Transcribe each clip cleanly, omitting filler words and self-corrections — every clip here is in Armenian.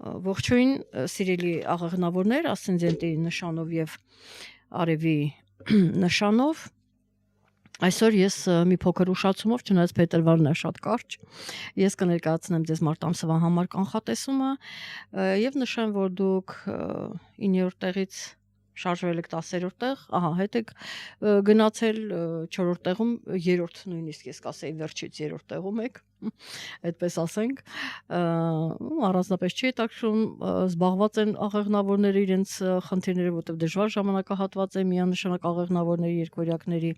Ողջույն, սիրելի աղեղնավորներ, ասցենդենտի նշանով եւ արևի նշանով։ Այսօր ես մի փոքր ուշացումով, չնայած փետրվարն է շատ կարճ, ես կներկայացնեմ ձեզ մարտ ամսվա համար կանխատեսումը եւ նշեմ, որ դուք 9-րդ տեղից շարժվել եք 10-րդ տեղ, ահա, հետ եք գնացել 4-րդ տեղում, 3-րդ նույնիսկ ես կասեի վերջից 3-րդ տեղում եք, այդպես ասենք, առանձնապես չի հետաքրքրում, զբաղված են աղեղնավորները իրենց խնդիրները, որտեղ դժվար ժամանակահատված է միանշանակ աղեղնավորների, երկվորյակների,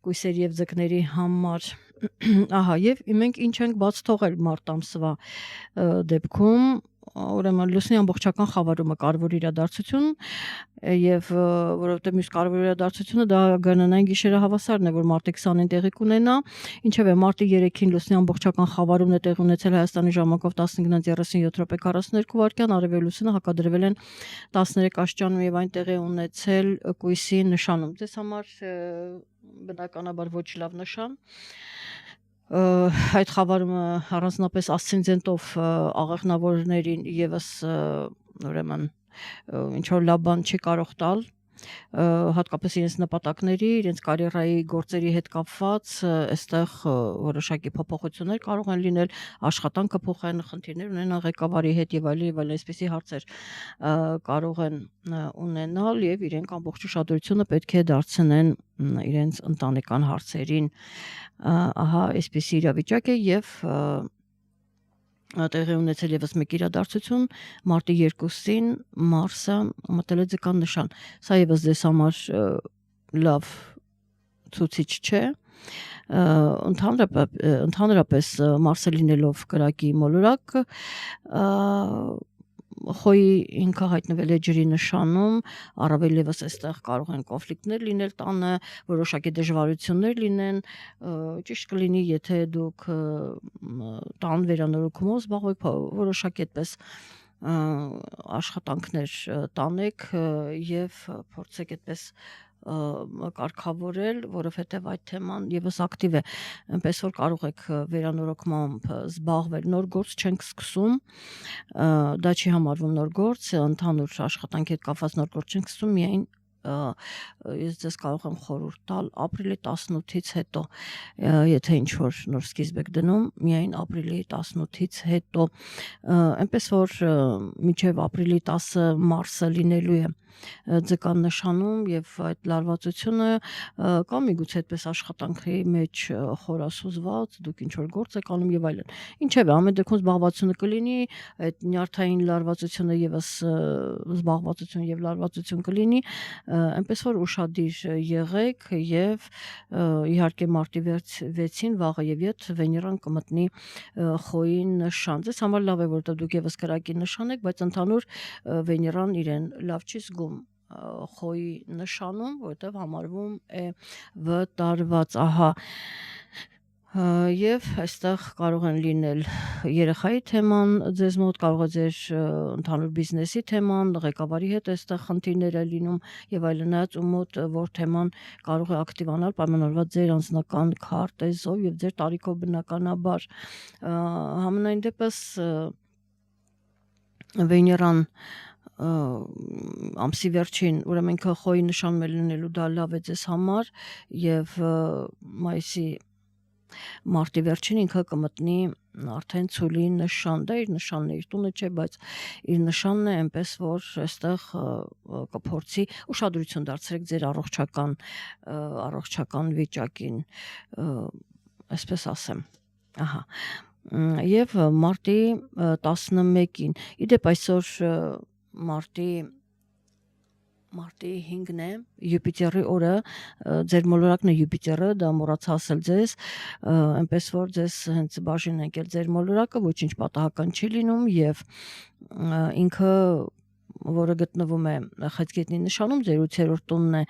կույսերի եւ ձկների համար, ահա, եւ մենք ինչ ենք բաց թողել մարտ ամսվա դեպքում, ուրեմն լուսնի ամբողջական խավարումը կարևոր իրադարձություն եւ որովհետեւ մյուս կարևոր իրադարձությունը դա գնանային գիշերը հավասարն է, որ մարտի 20-ին տեղի կունենա, ինչեւ է մարտի 3-ին լուսնի ամբողջական խավարումն է տեղի ունեցել Հայաստանի ժամանակով 15:37 արևելությունը հակադրվել են 13 աստիճանում եւ այն տեղի ունեցել կույսի նշանում։ Ձեզ համար բնականաբար ոչ լավ նշան։ Այդ խավարումը առանձնապես ասցենդենտով աղեղնավորներին եւս ուրեմն ինչ որ լավ բան չի կարող տալ, հատկապես իրենց նպատակների, իրենց կարիերայի գործերի հետ կապված, այստեղ որոշակի փոփոխություններ կարող են լինել, աշխատանքը փոխեն, խնդիրներ ունենան ղեկավարի հետ եւ այլն, այսպիսի հարցեր կարող են ունենալ եւ իրենք ամբողջ ուշադրությունը պետք է դարձնեն իրենց ընտանեկան հարցերին, ահա այսպիսի իրավիճակ է եւ տեղի ունեցել եւս մեկ իրադարձություն մարտի 2-ին Մարսը մտել է ձկան նշան։ Սա եւս ձեզ համար լավ ցուցիչ չէ։ Ընդհանրապես Մարսը լինելով կրակի մոլորակ, խոյի ինքը հայտնվել է ջրի նշանում, առավել եւս այստեղ կարող են կոնֆլիկտներ լինել տանը, որոշակի դժվարություններ լինեն, ճիշտ կլինի, եթե դուք տան վերանորոգումով զբաղվեք, որոշակի այդպես աշխատանքներ տանեք եւ փորձեք այդպես կարգավորել, որովհետև այդ թեման եւս ակտիվ է, այնպես որ կարող եք վերանորոգմամբ զբաղվել, նոր գործ չենք սկսում, դա չի համարվում նոր գործ, ընդհանուր աշխատանքի հետ կապված նոր գործ չենք սկսում, միայն ես ձեզ կարող եմ խորհուրդ տալ ապրիլի 18-ից հետո, եթե ինչ որ նոր սկիզբ եք դնում, միայն ապրիլի 18-ից հետո, այնպես որ մինչև ապրիլի 10-ը Մարսը լինելու է ձկան նշանում եւ այդ լարվածությունը կամ միգուցե այդպես աշխատանքի մեջ խորասուզված, դուք ինչ որ գործ եք անում եւ այլն։ Ինչեւ է, ամեն դեպքում զբաղվածությունը կլինի, այդ նյարդային լարվածությունը եւս զբաղվածություն եւ լարվածություն կլինի, այնպես որ ուշադիր եղեք եւ իհարկե մարտի 6-ին վաղը եւ ետ Վեներան կմտնի խոյի նշան։ Ձեզ համար լավ է, որովհետեւ դուք եւս կրակի նշան եք, բայց ընդհանուր Վեներան իրեն լավ չի զգում խոյի նշանում, որովհետև համարվում է վտարված, ահա, եւ այստեղ կարող են լինել երեխայի թեման ձեզ մոտ, կարող է ձեր ընդհանուր բիզնեսի թեման, ղեկավարի հետ այստեղ խնդիրներ է լինում եւ այլն, նայած ում մոտ որ թեման կարող է ակտիվանալ պայմանավորված ձեր անձնական քարտեզով եւ ձեր տարիքով բնականաբար, համենայն դեպս Վեներան ամսի վերջին, ուրեմն ինքը խոյի նշանում է լինելու, դա լավ է ձեզ համար եւ մարտի վերջին ինքը կմտնի արդեն ցուլի նշան, դա իր նշանն է, իր տունը չէ, բայց իր նշանն է, այնպես որ այստեղ կփորձի ուշադրություն դարձրեք ձեր առողջական վիճակին, այսպես ասեմ, ահա, եւ մարտի 11-ին, իդեպ այսօր մարտի 5-ն է, Յուպիտերի օրը, ձեր մոլորակն է Յուպիտերը, դա մոռացա ասել ձեզ, այնպես որ ձեզ հենց բաժին եկել ձեր մոլորակը, ոչինչ պատահական չի լինում եւ ինքը որը գտնվում է Խեցգետնի նշանում, ձեր 8-րդ տունն է,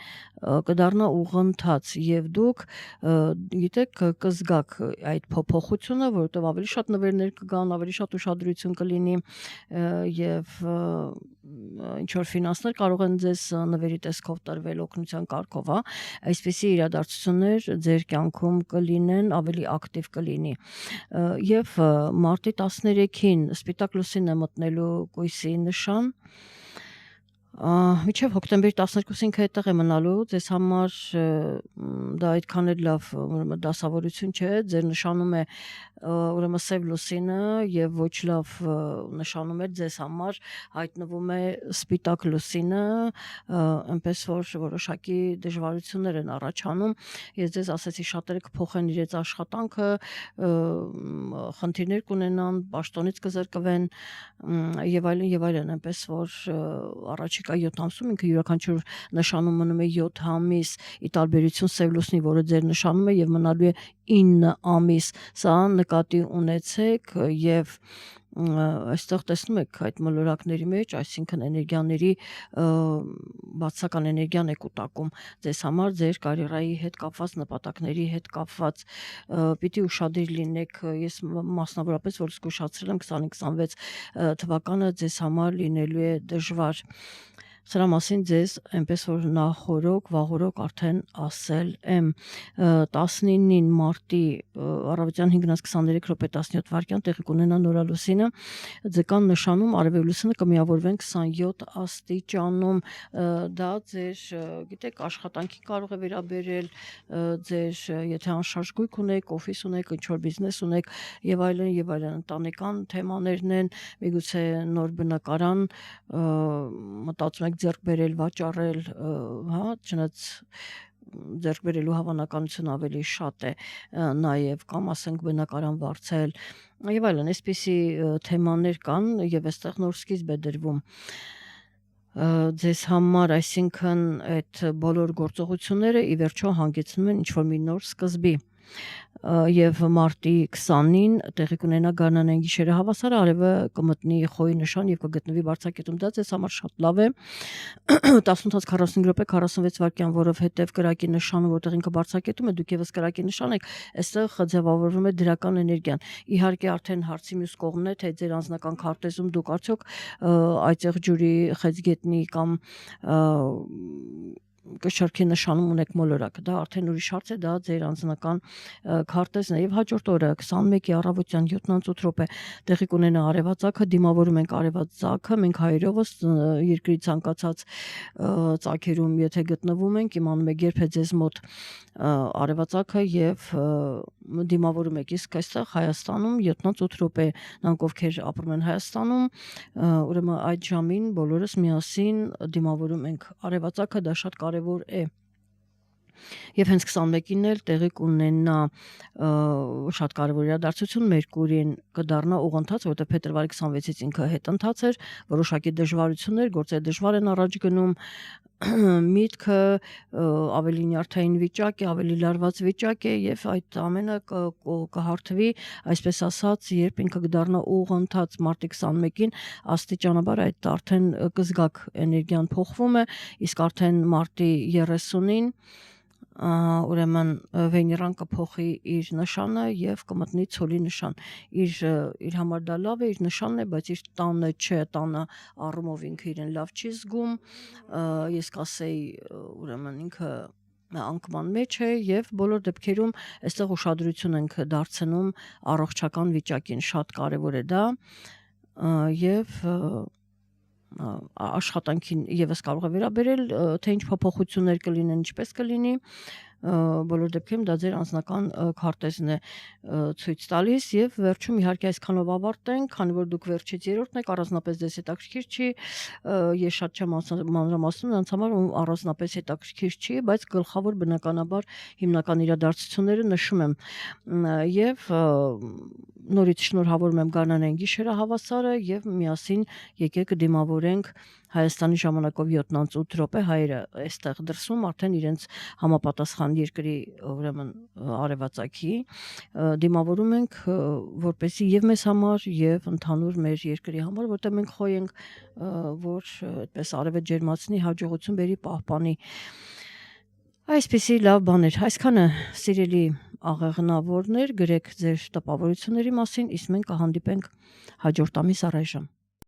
կդառնա ուղղընթաց եւ դուք գիտեք կզգաք այդ փոփոխությունը, որովհետեւ ավելի շատ նվերներ կգան, ավելի շատ ուշադրություն կլինի եւ ինչ որ ֆինանսներ կարող են ձեզ նվերի տեսքով տրվել օգնության կարգով, հա, այսպիսի իրադարձություններ ձեր կյանքում կլինեն, ավելի ակտիվ կլինի։ Եվ մարտի 13-ին Սպիտակ լուսին է մտնելու կույսի նշան, Միջև հոկտեմբերի 12-ին հետեղ է մնալու, ձեզ համար դա այդքան էլ լավ դասավորություն չէ, ձեր նշանում է ուրեմն սև լուսինը եւ ոչ լավ նշանում է ձեզ համար հայտնվում է սպիտակ լուսինը, այնպես որ որոշակի դժվարություններ են առաջանում, ես ձեզ ասեցի շատերը կփոխեն իրենց աշխատանքը, խնդիրներ կունենան, պաշտոնից կզրկվեն եւ այլն, այնպես որ առաջիկա 7 ամսում ինքը յուրաքանչյուր նշանում մնում է 7 ամիս, ի տարբերություն սև լուսնի, որը ձեր նշանում է եւ մնալու է 9 ամիս, սա նկատի ունեցեք եւ այստեղ տեսնում եք այդ մոլորակների մեջ, այսինքն էներգիաների բացական էներգիան է կուտակում ձեզ համար, ձեր կարիերայի հետ կապված նպատակների հետ կապված պիտի ուշադիր լինեք, ես մասնավորապես որ զգուշացրել եմ 25-26 թվականը ձեզ համար լինելու է դժվար Սրա մասին ձեզ այնպես որ նախորոք, վաղորոք արդեն ասել եմ 19-ին մարտի առավոտյան 5:23 րոպե 17 վայրկյան տեղի կունենա նորալուսինը, ձկան նշանում արևելյան լուսինը կմիավորվեն 27 աստիճանում, դա ձեր, գիտեք, աշխատանքին կարող է վերաբերել, ձեր, եթե անշարժ գույք ունեք, օֆիս ունեք, ինչ-որ բիզնես ունեք եւ այլն, ընտանեկան թեմաներն են, միգուցե նոր բնակարան մտածում եք ձեռք բերել, վաճառել, հա, չնայած ձեռք բերելու հավանականությունը ավելի շատ է նաև կամ ասենք բնակարան վարձել եւ այլն, այսպիսի թեմաներ կան եւ այստեղ նոր սկիզբ է դրվում ձեզ համար, այսինքն այդ բոլոր գործողությունները ի վերջո հանգեցնում են ինչ-որ մի նոր սկզբի եւ մարտի 20-ին տեղի կունենա գարնանային գիշերը հավասարը արևը կմտնի խոյի նշան եւ կգտնվի բարձրակետում, դա ձեզ համար շատ լավ է 18:45 րոպե 46 վայրկյան, որովհետեւ կրակի նշանը, որտեղ ինքը բարձրակետում է, դուք եւս կրակի նշան եք, այստեղ ձևավորվում է դրական էներգիան։ Իհարկե արդեն հարցի մյուս կողմն է, թե ձեր անձնական քարտեզում դուք արդյոք այծեղ ջուրի խեցգետնի կամ կշարքի նշանում ունեք մոլորակ, դա արդեն ուրիշ հարց է, դա ձեր անձնական քարտեզն է եւ հաջորդ օրը 21-ի առավոտյան 7:08 րոպե տեղի կունենա արևածագը, դիմավորում ենք արևածագը, մենք հայերովս երկրի ցանկացած ծագերում եթե գտնվում ենք, իմանում եք երբ է ձեզ մոտ արևածագը եւ դիմավորում եք, իսկ այստեղ Հայաստանում 7:08 րոպե նրանք ովքեր ապրում են Հայաստանում, ուրեմն այդ ժամին բոլորս միասին դիմավորում ենք արևածագը, դա շատ կարևոր է Եվ հենց 21-ին էլ տեղի կունենա շատ կարևոր իրադարձություն, Մերկուրին կդառնա ուղղընթաց, որտեղ փետրվարի 26-ից ինքը հետընթաց էր, որոշակի դժվարություններ, գործերը դժվար են առաջ գնում, միտքը ավելի նյարդային վիճակ է, ավելի լարված վիճակ է եւ այդ ամենը կհարթվի, այսպես ասած, երբ ինքը կդառնա ուղղընթաց մարտի 21-ին, աստիճանաբար այդ արդեն կզգաք էներգիան փոխվում է, իսկ արդեն մարտի 30-ին ուրեմն Վեներան կփոխի իր նշանը եւ կմտնի ցոլի նշան։ Իր համար դա լավ է, իր նշանն է, բայց իր տանը չէ, տանը առումով ինքը իրեն լավ չի զգում։ Ես կասեի, ուրեմն ինքը անկման մեջ է եւ բոլոր դեպքերում այստեղ ուշադրություն ենք դարձնում առողջական վիճակին, շատ կարեւոր է դա եւ աշխատանքին եւս կարող է վերաբերել, թե ինչ փոփոխություններ կլինեն, ինչպես կլինի, բոլոր դեպքերում դա ձեր անձնական քարտեզն է ցույց տալիս եւ վերջում իհարկե այսքանով ավարտենք, քանի որ դուք վերջից երրորդն եք, առանձնապես դες հետաքրքիր չի, ես շատ չեմ մանրամասնում, նրանց համար առանձնապես հետաքրքիր չի, բայց գլխավոր բնականաբար հիմնական իրադարձությունները նշում եմ եւ նորից շնորհավորում եմ Գարնանային գիշերահավասարը եւ միասին եկեք դիմավորենք Հայաստանի ժամանակով 7:08 րոպե հայերը այստեղ դրսում արդեն իրենց համապատասխան երկրի ուրեմն արևածագի դիմավորում ենք որպեսզի եւ մեզ համար եւ ընդհանուր մեր երկրի համար, որտեղ մենք խոյենք որ այդպես արևը ջերմացնի, հաջողություն բերի, պահպանի։ Այսպիսի լավ բաներ, այսքանը սիրելի աղեղնավորներ, գրեք ձեր տպավորությունների մասին, իսկ մենք կհանդիպենք հաջորդ ամիս առայժմ։